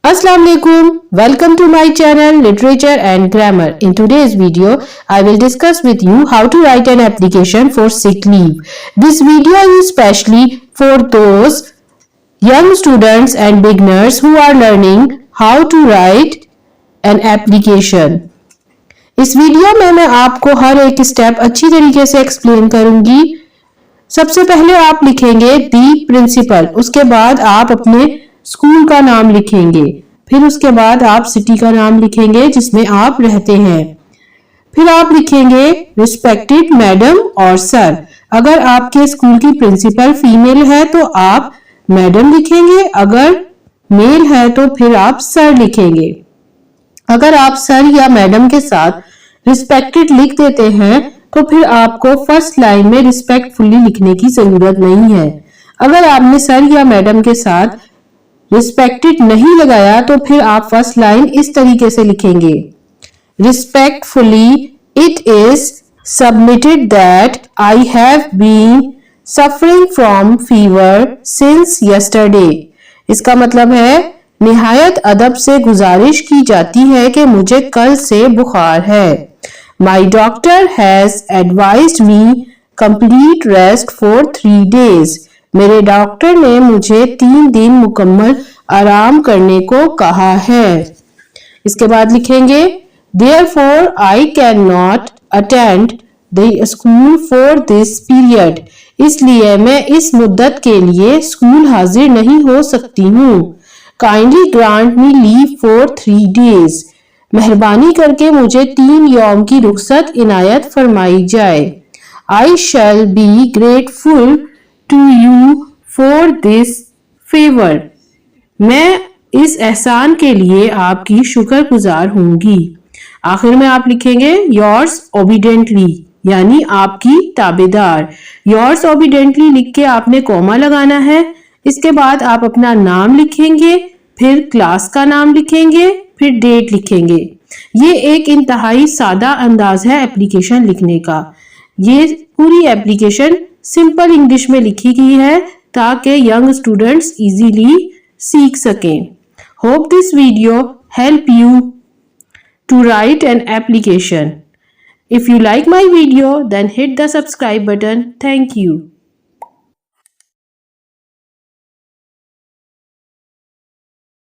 Assalamu alaikum. Welcome to my channel Literature and Grammar. In today's video, I will discuss with you how to write an application for sick leave. This video is specially for those young students and beginners who are learning how to write an application. इस video में मैं आपको हर एक step अच्छी तरीके से explain करूंगी। सबसे पहले आप लिखेंगे दी प्रिंसिपल, उसके बाद आप अपने स्कूल का नाम लिखेंगे, फिर उसके बाद आप सिटी का नाम लिखेंगे जिसमें आप रहते हैं, फिर आप लिखेंगे रिस्पेक्टेड मैडम और सर। अगर आपके स्कूल की प्रिंसिपल फीमेल है तो आप मैडम लिखेंगे, अगर मेल है तो फिर आप सर लिखेंगे। अगर आप सर या मैडम के साथ रिस्पेक्टेड लिख देते हैं तो फिर आपको फर्स्ट लाइन में रिस्पेक्टफुली लिखने की जरूरत नहीं है। अगर आपने सर या मैडम के साथ रिस्पेक्टेड नहीं लगाया तो फिर आप फर्स्ट लाइन इस तरीके से लिखेंगे, respectfully it is submitted that I have been suffering from fever since yesterday. इसका मतलब है निहायत अदब से गुजारिश की जाती है कि मुझे कल से बुखार है। माई doctor has advised me complete rest for 3 days। मेरे डॉक्टर ने मुझे 3 दिन मुकम्मल आराम करने को कहा है। इसके बाद लिखेंगे Therefore I cannot attend the school for this period। इसलिए मैं इस मुद्दत के लिए स्कूल हाजिर नहीं हो सकती हूँ। Kindly grant me leave for 3 days। मेहरबानी करके मुझे 3 यौम की रुखसत इनायत फरमाई जाए। I shall be grateful to you for this favor। मैं इस एहसान के लिए आपकी शुक्रगुजार होंगी। आखिर में आप लिखेंगे yours obediently, यानी आपकी ताबेदार। yours obediently लिख के आपने कॉमा लगाना है। इसके बाद आप अपना नाम लिखेंगे, फिर क्लास का नाम लिखेंगे, फिर डेट लिखेंगे। ये एक इंतहाई सादा अंदाज है एप्लीकेशन लिखने का। ये पूरी एप्लीकेशन सिंपल इंग्लिश में लिखी गई है ताकि यंग स्टूडेंट्स इजीली सीख सकें। Hope this video help you to write an application. If you like my video, then hit the subscribe button. Thank you.